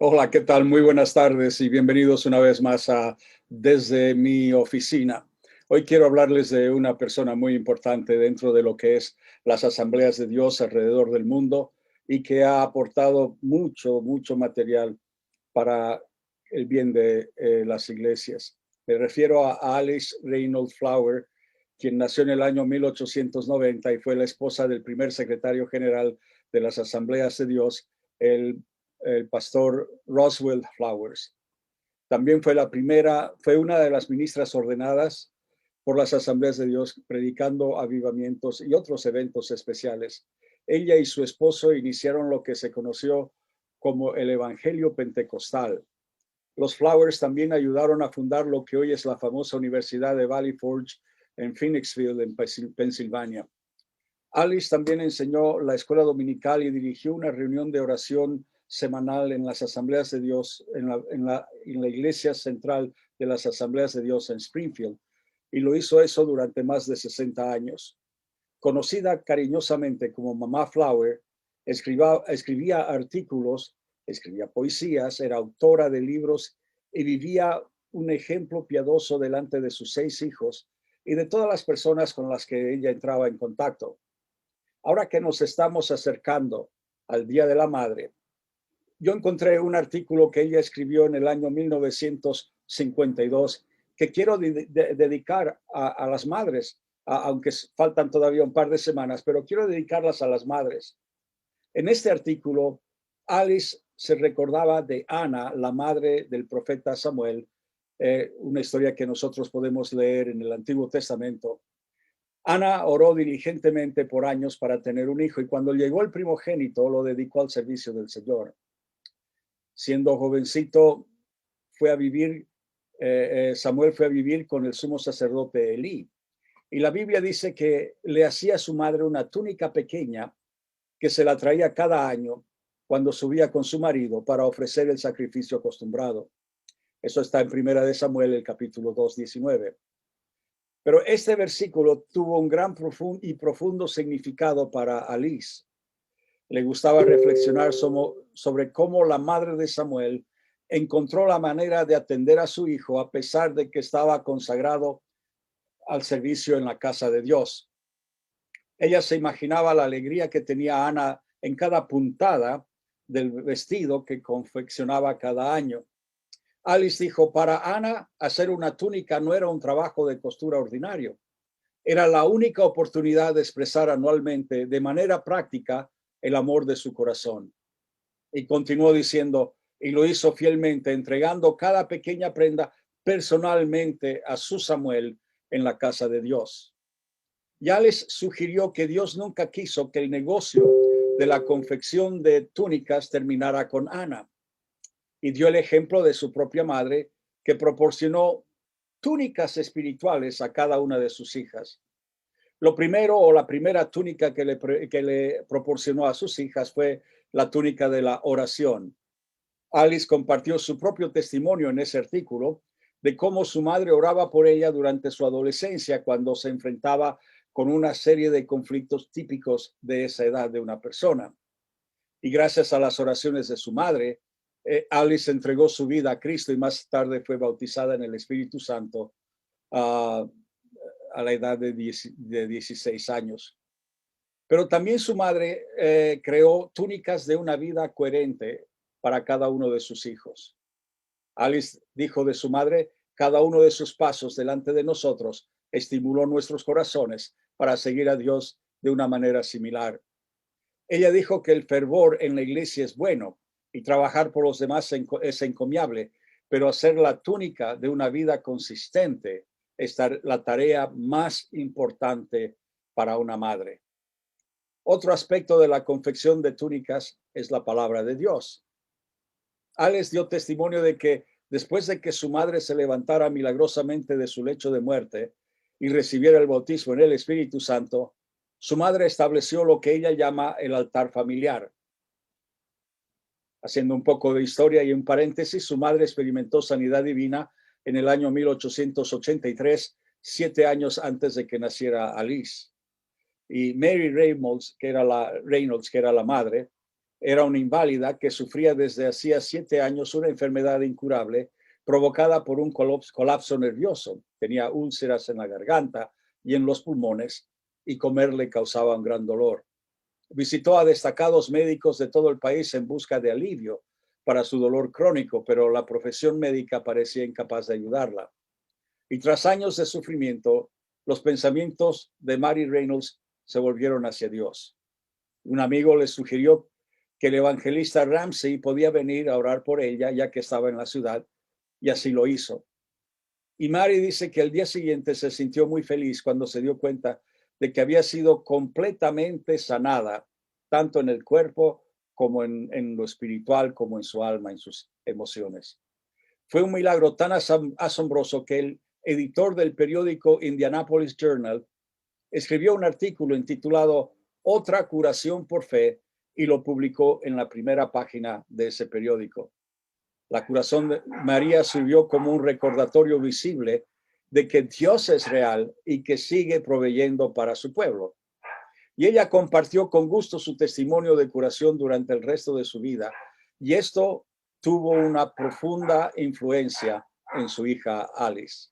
Hola, ¿qué tal? Muy buenas tardes y bienvenidos una vez más a Desde mi oficina. Hoy quiero hablarles de una persona muy importante dentro de lo que es las asambleas de Dios alrededor del mundo y que ha aportado mucho material para el bien de las iglesias. Me refiero a Alice Reynold Flower, quien nació en el año 1890 y fue la esposa del primer secretario general de las asambleas de Dios, el el pastor Roswell Flowers. También fue una de las ministras ordenadas por las asambleas de Dios, predicando avivamientos y otros eventos especiales. Ella y su esposo iniciaron lo que se conoció como el Evangelio Pentecostal. Los Flowers también ayudaron a fundar lo que hoy es la famosa Universidad de Valley Forge en Phoenixville, en Pensilvania. Alice también enseñó la escuela dominical y dirigió una reunión de oración semanal en las asambleas de Dios, en la iglesia central de las asambleas de Dios en Springfield, y lo hizo eso durante más de 60 años. Conocida cariñosamente como Mamá Flower, escribía artículos, escribía poesías, era autora de libros y vivía un ejemplo piadoso delante de sus 6 hijos y de todas las personas con las que ella entraba en contacto. Ahora que nos estamos acercando al Día de la Madre, yo encontré un artículo que ella escribió en el año 1952 que quiero dedicar a las madres, aunque faltan todavía un par de semanas, pero quiero dedicarlas a las madres. En este artículo, Alice se recordaba de Ana, la madre del profeta Samuel, una historia que nosotros podemos leer en el Antiguo Testamento. Ana oró diligentemente por años para tener un hijo y cuando llegó el primogénito lo dedicó al servicio del Señor. Siendo jovencito, Samuel fue a vivir con el sumo sacerdote Elí. Y la Biblia dice que le hacía a su madre una túnica pequeña que se la traía cada año cuando subía con su marido para ofrecer el sacrificio acostumbrado. Eso está en Primera de Samuel, el capítulo 2:19. Pero este versículo tuvo un gran y profundo significado para Alice. Le gustaba reflexionar sobre cómo la madre de Samuel encontró la manera de atender a su hijo a pesar de que estaba consagrado al servicio en la casa de Dios. Ella se imaginaba la alegría que tenía Ana en cada puntada del vestido que confeccionaba cada año. Alice dijo, para Ana, hacer una túnica no era un trabajo de costura ordinario. Era la única oportunidad de expresar anualmente de manera práctica el amor de su corazón. Y continuó diciendo, y lo hizo fielmente, entregando cada pequeña prenda personalmente a su Samuel en la casa de Dios. Ya les sugirió que Dios nunca quiso que el negocio de la confección de túnicas terminara con Ana. Y dio el ejemplo de su propia madre, que proporcionó túnicas espirituales a cada una de sus hijas. Lo primero o la primera túnica que le proporcionó a sus hijas fue la túnica de la oración. Alice compartió su propio testimonio en ese artículo de cómo su madre oraba por ella durante su adolescencia cuando se enfrentaba con una serie de conflictos típicos de esa edad de una persona. Y gracias a las oraciones de su madre, Alice entregó su vida a Cristo y más tarde fue bautizada en el Espíritu Santo uh, a la edad de 16 años. Pero también su madre creó túnicas de una vida coherente para cada uno de sus hijos. Alice dijo de su madre, cada uno de sus pasos delante de nosotros estimuló nuestros corazones para seguir a Dios de una manera similar. Ella dijo que el fervor en la iglesia es bueno y trabajar por los demás es encomiable, pero hacer la túnica de una vida consistente es la tarea más importante para una madre. Otro aspecto de la confección de túnicas es la palabra de Dios. Alice dio testimonio de que después de que su madre se levantara milagrosamente de su lecho de muerte y recibiera el bautismo en el Espíritu Santo, su madre estableció lo que ella llama el altar familiar. Haciendo un poco de historia y un paréntesis, su madre experimentó sanidad divina en el año 1883, 7 años antes de que naciera Alice. Y Mary Reynolds, que era la madre, Era una inválida que sufría desde hacía 7 años una enfermedad incurable provocada por un colapso nervioso. Tenía úlceras en la garganta y en los pulmones y comer le causaba un gran dolor. Visitó a destacados médicos de todo el país en busca de alivio para su dolor crónico, pero la profesión médica parecía incapaz de ayudarla. Y tras años de sufrimiento, los pensamientos de Mary Reynolds se volvieron hacia Dios. Un amigo le sugirió que el evangelista Ramsey podía venir a orar por ella, ya que estaba en la ciudad, y así lo hizo. Y Mary dice que el día siguiente se sintió muy feliz cuando se dio cuenta de que había sido completamente sanada, tanto en el cuerpo como en lo espiritual, como en su alma, en sus emociones. Fue un milagro tan asombroso que el editor del periódico Indianapolis Journal escribió un artículo intitulado Otra curación por fe y lo publicó en la primera página de ese periódico. La curación de María sirvió como un recordatorio visible de que Dios es real y que sigue proveyendo para su pueblo. Y ella compartió con gusto su testimonio de curación durante el resto de su vida, y esto tuvo una profunda influencia en su hija Alice.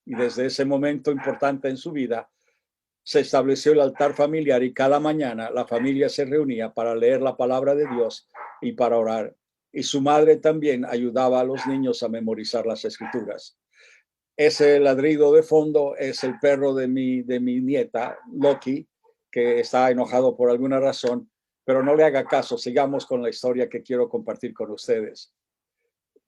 Y desde ese momento importante en su vida, se estableció el altar familiar y cada mañana la familia se reunía para leer la palabra de Dios y para orar. Y su madre también ayudaba a los niños a memorizar las escrituras. Ese ladrido de fondo es el perro de mi nieta, Loki, que está enojado por alguna razón, pero no le haga caso. Sigamos con la historia que quiero compartir con ustedes.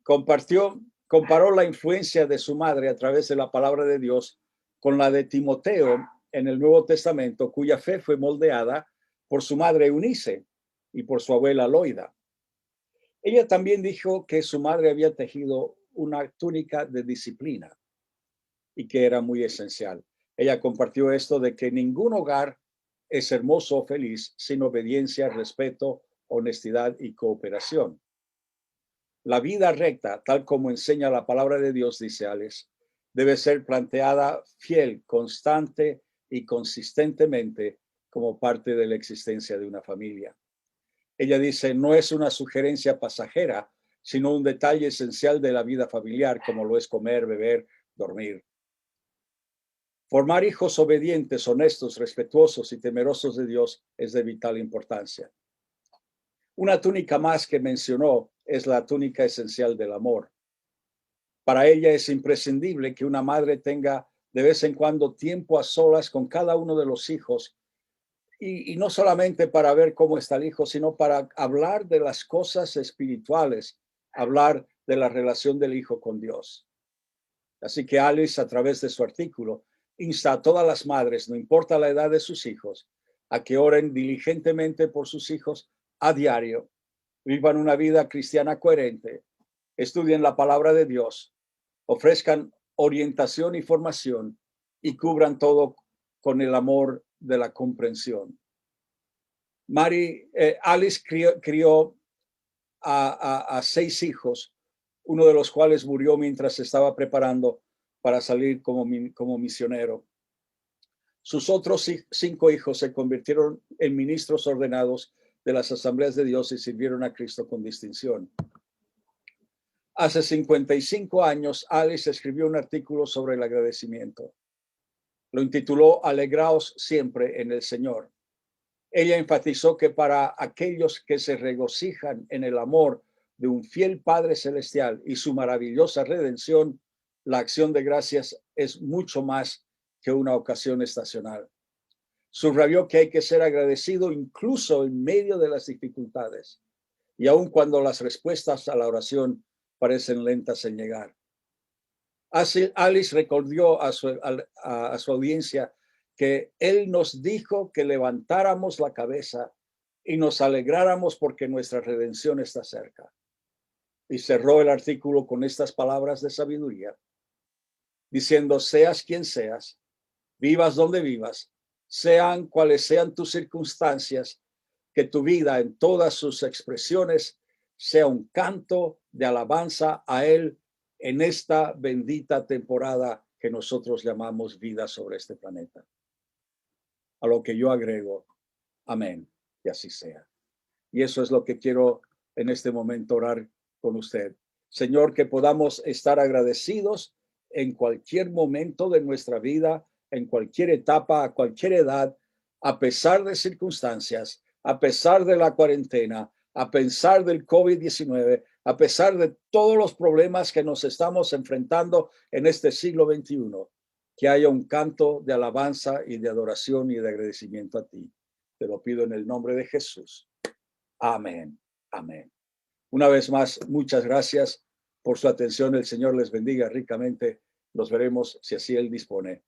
Comparó la influencia de su madre a través de la palabra de Dios con la de Timoteo en el Nuevo Testamento, cuya fe fue moldeada por su madre Eunice y por su abuela Loida. Ella también dijo que su madre había tejido una túnica de disciplina y que era muy esencial. Ella compartió esto de que ningún hogar es hermoso o feliz sin obediencia, respeto, honestidad y cooperación. La vida recta, tal como enseña la palabra de Dios, dice Alex, debe ser planteada fiel, constante y consistentemente como parte de la existencia de una familia. Ella dice, no es una sugerencia pasajera, sino un detalle esencial de la vida familiar, como lo es comer, beber, dormir. Formar hijos obedientes, honestos, respetuosos y temerosos de Dios es de vital importancia. Una túnica más que mencionó es la túnica esencial del amor. Para ella es imprescindible que una madre tenga de vez en cuando tiempo a solas con cada uno de los hijos y no solamente para ver cómo está el hijo, sino para hablar de las cosas espirituales, hablar de la relación del hijo con Dios. Así que Alice, a través de su artículo, insta a todas las madres, no importa la edad de sus hijos, a que oren diligentemente por sus hijos a diario, vivan una vida cristiana coherente, estudien la palabra de Dios, ofrezcan orientación y formación y cubran todo con el amor de la comprensión. Alice crió a 6 hijos, uno de los cuales murió mientras se estaba preparando para salir como misionero. Sus otros 5 hijos se convirtieron en ministros ordenados de las Asambleas de Dios y sirvieron a Cristo con distinción. Hace 55 años, Alice escribió un artículo sobre el agradecimiento. Lo intituló Alegraos siempre en el Señor. Ella enfatizó que para aquellos que se regocijan en el amor de un fiel Padre Celestial y su maravillosa redención, la acción de gracias es mucho más que una ocasión estacional. Subrayó que hay que ser agradecido incluso en medio de las dificultades y aun cuando las respuestas a la oración parecen lentas en llegar. Alice recordó a su audiencia que Él nos dijo que levantáramos la cabeza y nos alegráramos porque nuestra redención está cerca. Y cerró el artículo con estas palabras de sabiduría, diciendo, seas quien seas, vivas donde vivas, sean cuales sean tus circunstancias, que tu vida en todas sus expresiones sea un canto de alabanza a Él en esta bendita temporada que nosotros llamamos vida sobre este planeta. A lo que yo agrego, amén, y así sea. Y eso es lo que quiero en este momento orar con usted. Señor, que podamos estar agradecidos en cualquier momento de nuestra vida, en cualquier etapa, a cualquier edad, a pesar de circunstancias, a pesar de la cuarentena, a pesar del COVID-19, a pesar de todos los problemas que nos estamos enfrentando en este siglo XXI, que haya un canto de alabanza y de adoración y de agradecimiento a ti. Te lo pido en el nombre de Jesús. Amén. Amén. Una vez más, muchas gracias por su atención. El Señor les bendiga ricamente. Nos veremos si así Él dispone